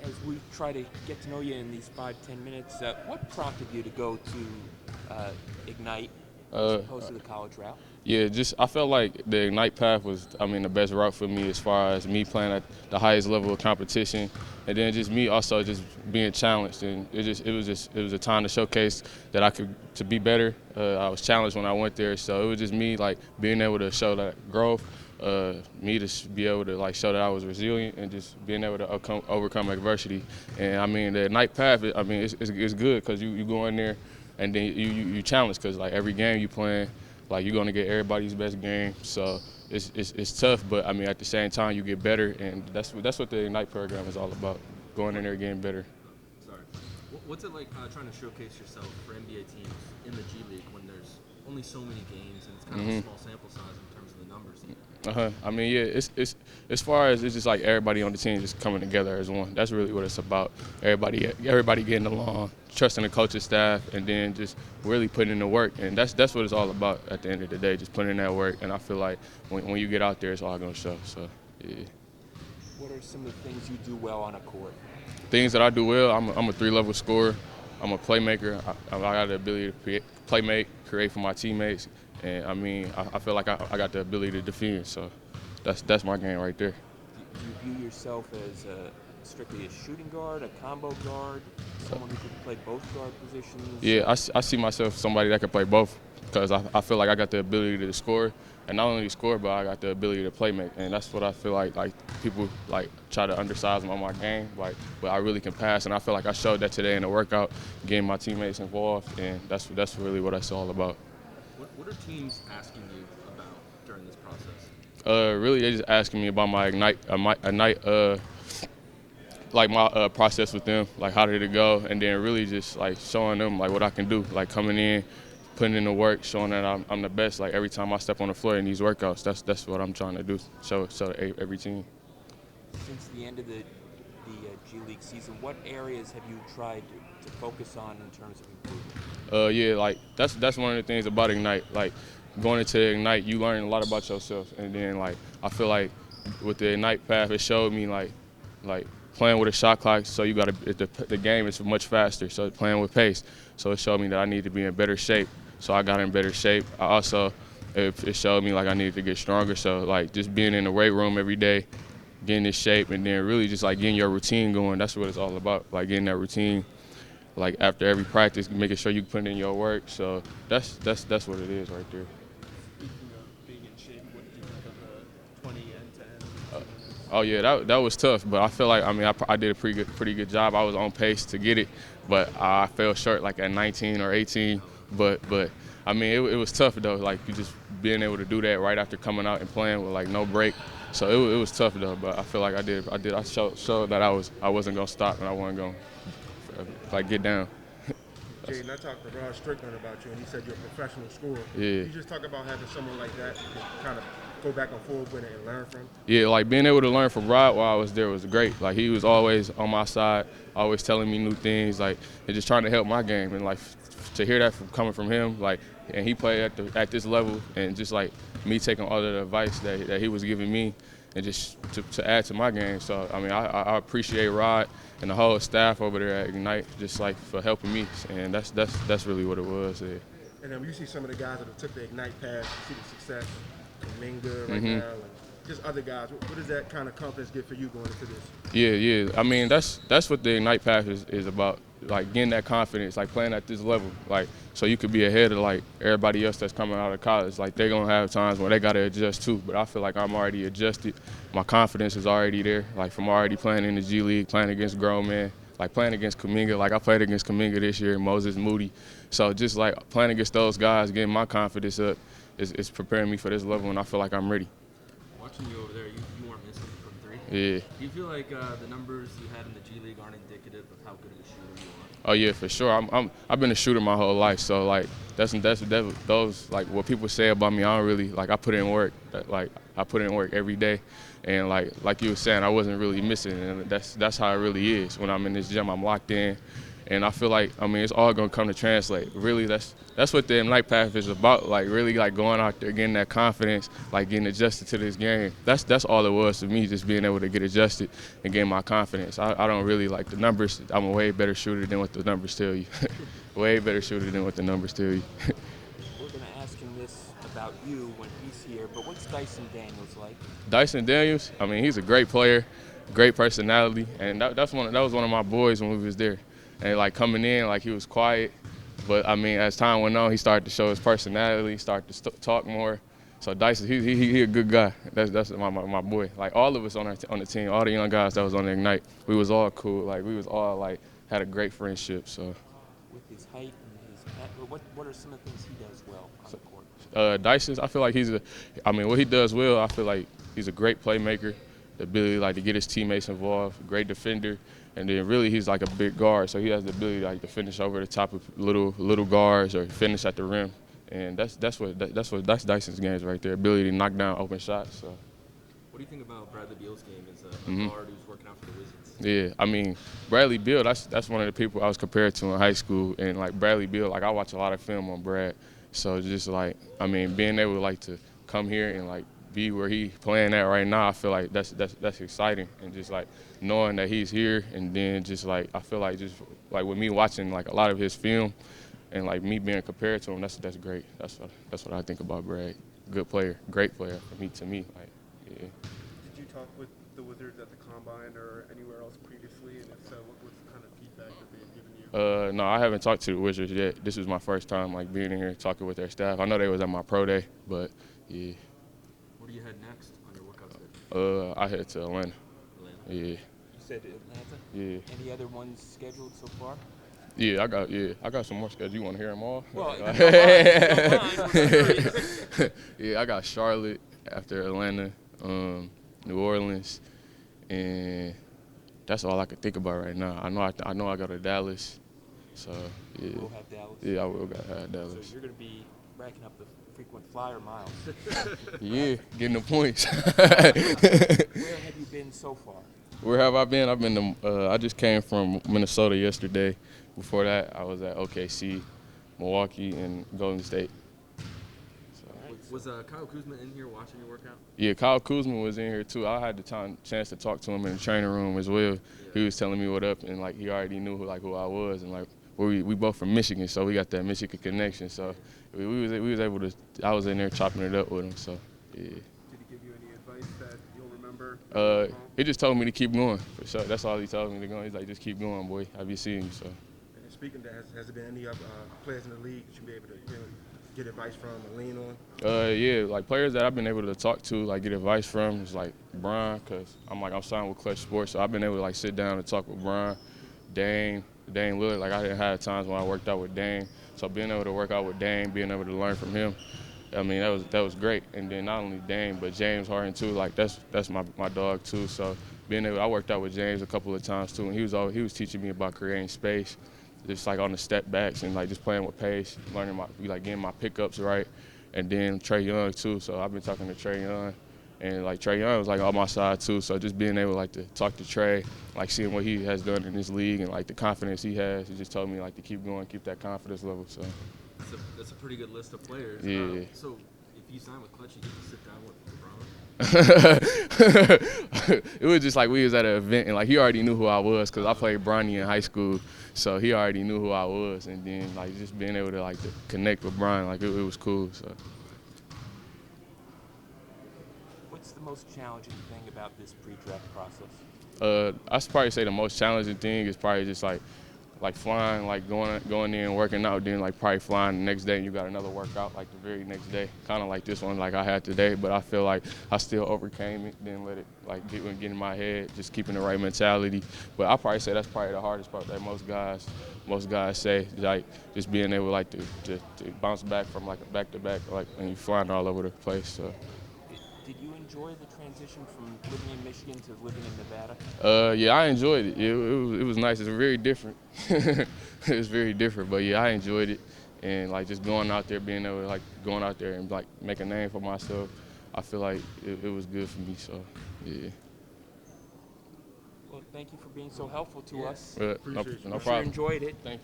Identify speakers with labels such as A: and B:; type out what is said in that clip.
A: as we try to get to know you in these 5-10 minutes, what prompted you to go to Ignite as
B: Uh,
A: opposed to the college route?
B: yeah, just I felt like the Ignite path was, the best route for me as far as me playing at the highest level of competition, and then just me also just being challenged, and it was a time to showcase that I could to be better. I was challenged when I went there, so it was just me like being able to show that growth, me to be able to like show that I was resilient and just being able to overcome adversity. And I mean the Ignite path, it's good because you go in there and then you challenge because like every game you playing. Like you're gonna get everybody's best game, so it's tough. But I mean, at the same time, you get better, and that's what the Ignite program is all about. Going in there getting better.
C: Sorry. What's it like trying to showcase yourself for NBA teams in the G League when there's only so many games and it's kind of a small sample size in terms of the numbers?
B: I mean, yeah, it's as far as it's just like everybody on the team just coming together as one. That's really what it's about. Everybody getting along, trusting the coaching staff, and then just really putting in the work. And that's what it's all about at the end of the day, just putting in that work. And I feel like when you get out there, it's all gonna show. So, yeah.
A: What are some of the things you do well on a court?
B: Things that I do well, I'm a 3-level scorer. I'm a playmaker. I got the ability to play make, create for my teammates. And I mean, I feel like I got the ability to defend, so that's my game right there.
A: Do you view yourself as strictly a shooting guard, a combo guard, someone who could play both guard positions?
B: Yeah, I see myself somebody that can play both because I feel like I got the ability to score, and not only score, but I got the ability to play make, and that's what I feel like people like try to undersize me on my game, but I really can pass, and I feel like I showed that today in the workout, getting my teammates involved, and that's really what it's all about.
C: What are teams asking you about during this process?
B: Really, they just asking me about my Ignite, like my process with them, like how did it go, and then really just like showing them like what I can do, like coming in, putting in the work, showing that I'm the best. Like every time I step on the floor in these workouts, that's what I'm trying to do. Show every team.
A: Since the end of the G League season, what areas have you tried to focus on in terms of improvement?
B: Yeah, like that's one of the things about Ignite. Like going into Ignite, you learn a lot about yourself, and then like I feel like with the Ignite path, it showed me like playing with a shot clock. So you got to the game is much faster. So playing with pace. So it showed me that I need to be in better shape. So I got in better shape. I also it showed me like I needed to get stronger. So like just being in the weight room every day, getting in shape, and then really just like getting your routine going. That's what it's all about. Like getting that routine. Like after every practice, making sure you put in your work. So that's what it is right there.
D: Speaking of being in shape, what did you think of the 20 end-to-end?
B: Oh yeah, that was tough, but I feel like I did a pretty good job. I was on pace to get it, but I fell short like at 19 or 18. But I mean it was tough though. Like you just being able to do that right after coming out and playing with like no break. So it was tough though. But I feel like I showed that I wasn't gonna stop and I wasn't gonna like get down.
E: Jaden, I talked to Rod Strickland about you, and he said you're a professional scorer.
B: Yeah.
E: You just talk about having someone like that to kind of go back and forth with it and learn from.
B: Yeah, like being able to learn from Rod while I was there was great. Like he was always on my side, always telling me new things, like and just trying to help my game. And like to hear that coming from him, like and he played at this level, and just like me taking all of the advice that he was giving me, and just to add to my game. So I mean, I appreciate Rod and the whole staff over there at Ignite, just like for helping me, and that's really what it was. Yeah.
E: And then you see some of the guys that have took the Ignite path, you see the success, Minga right now, and just other guys. What does that kind of confidence give for you going into this?
B: Yeah. I mean, that's what the Ignite path is about. Like getting that confidence, like playing at this level, like so you could be ahead of like everybody else that's coming out of college. Like they're gonna have times when they gotta adjust too, but I feel like I'm already adjusted. My confidence is already there. Like from already playing in the G League, playing against grown men, like playing against Kuminga. Like I played against Kuminga this year, Moses Moody. So just like playing against those guys, getting my confidence up is preparing me for this level, and I feel like I'm ready.
C: Watching you over there, you weren't missing from three.
B: Yeah.
C: Do you feel like the numbers you had in the G League aren't indicative of how good of a shooter you are?
B: Oh yeah, for sure. I've been a shooter my whole life, so like that's those like what people say about me. I don't really like. I put in work. Like I put in work every day, and like you were saying, I wasn't really missing, and that's how it really is. When I'm in this gym, I'm locked in, And I feel like, I mean, it's all gonna come to translate. Really, that's what the Ignite Path is about. Like really, like going out there, getting that confidence, like getting adjusted to this game. That's all it was to me, just being able to get adjusted and gain my confidence. I don't really like the numbers. I'm a way better shooter than what the numbers tell you. Way better shooter than what the numbers tell you.
A: We're going to ask him this about you when he's here, but what's Dyson Daniels like?
B: Dyson Daniels, I mean, he's a great player, great personality, and that was one of my boys when we was there. And like coming in, like he was quiet, but I mean, as time went on, he started to show his personality, started to talk more. So Dyson, he a good guy. That's my boy. Like all of us on the team, all the young guys that was on the Ignite, we was all cool. Like we was all like had a great friendship. So.
A: With his height and his what are some of the things he does well on the court?
B: Dyson, I feel like what he does well, I feel like he's a great playmaker, the ability like to get his teammates involved, great defender, and then really he's like a big guard, so he has the ability like to finish over the top of little guards or finish at the rim, and that's Dyson's games right there, ability to knock down open shots. So.
C: What do you think about Bradley Beal's game as a guard who's working out for the Wizards?
B: Yeah, I mean, Bradley Beal, that's one of the people I was compared to in high school, and like Bradley Beal, like I watch a lot of film on Brad, so just like, I mean, being able like to come here and like be where he playing at right now, I feel like that's exciting, and just like knowing that he's here, and then just like I feel like just like with me watching like a lot of his film, and like me being compared to him, that's great. That's what I think about Brad. Good player, great player to me, like yeah.
D: Did you talk with the Wizards at the Combine or anywhere else previously? And if so, what's the kind of feedback that they've given you?
B: No, I haven't talked to the Wizards yet. This is my first time like being in here talking with their staff. I know they was at my pro day, but yeah.
C: Where do you head next on your workout schedule?
B: I head to Atlanta. Yeah.
A: You said Atlanta?
B: Yeah.
A: Any other ones scheduled so far?
B: Yeah, I got some more scheduled. You want to hear them all?
A: Well,
B: yeah, I got Charlotte after Atlanta, New Orleans, and that's all I can think about right now. I know I go to Dallas, so yeah.
A: We'll have Dallas.
B: Yeah, I will have Dallas.
A: So you're going to be racking up the frequent flyer miles.
B: Yeah, getting the points.
A: Where have you been so far?
B: Where have I been? I've been I just came from Minnesota yesterday. Before that, I was at OKC, Milwaukee, and Golden State.
C: Was Kyle Kuzma in here watching your workout?
B: Yeah, Kyle Kuzma was in here too. I had the chance to talk to him in the training room as well. Yeah. He was telling me what up, and like he already knew who I was, and like we both from Michigan, so we got that Michigan connection. So we was able to. I was in there chopping it up with him. So yeah.
D: Did he give you any advice that you'll remember?
B: He just told me to keep going. For sure. That's all he told me to go. He's like, just keep going, boy. I'll be seeing you. So.
E: And speaking of that, has there been any other players in the league that you'll be able to get advice from and lean on?
B: Yeah, like players that I've been able to talk to, like get advice from, is like Brian, because I'm signed with Clutch Sports, so I've been able to like sit down and talk with Brian, Dane Lillard. Like I didn't have times when I worked out with Dane, so being able to work out with Dane, being able to learn from him, I mean that was great. And then not only Dane, but James Harden too. Like that's my dog too. So I worked out with James a couple of times too, and he was teaching me about creating space. Just like on the step backs and like just playing with pace, learning getting my pickups right, and then Trae Young too. So I've been talking to Trae Young, and like Trae Young was like on my side too. So just being able like to talk to Trae, like seeing what he has done in this league and like the confidence he has, he just told me like to keep going, keep that confidence level. So
C: that's a pretty good list of players.
B: Yeah.
C: So if you sign with Clutch, you get to sit down with LeBron.
B: It was just like we was at an event and like he already knew who I was because I played Bronny in high school, so he already knew who I was, and then like just being able to like to connect with Brian, like it was cool. So.
A: What's the most challenging thing about this pre-draft process?
B: I'd probably say the most challenging thing is probably just like flying, like going in and working out, then like probably flying the next day and you got another workout like the very next day, kind of like this one like I had today. But I feel like I still overcame it, didn't let it like get in my head, just keeping the right mentality. But I probably say that's probably the hardest part that most guys say, like just being able like to bounce back from like a back-to-back, like when you're flying all over the place. So.
A: Did you enjoy the transition from living in Michigan to living in Nevada?
B: Yeah, I enjoyed it. It was nice. It's very different. It was very different, but yeah, I enjoyed it. And like just going out there, being able to like going out there and like make a name for myself, I feel like it was good for me. So yeah.
A: Well, thank you for being so helpful to
E: Yeah.
A: us.
B: No
E: Appreciate you.
B: no
E: I'm
A: Sure
B: problem.
A: enjoyed it.
B: Thank you.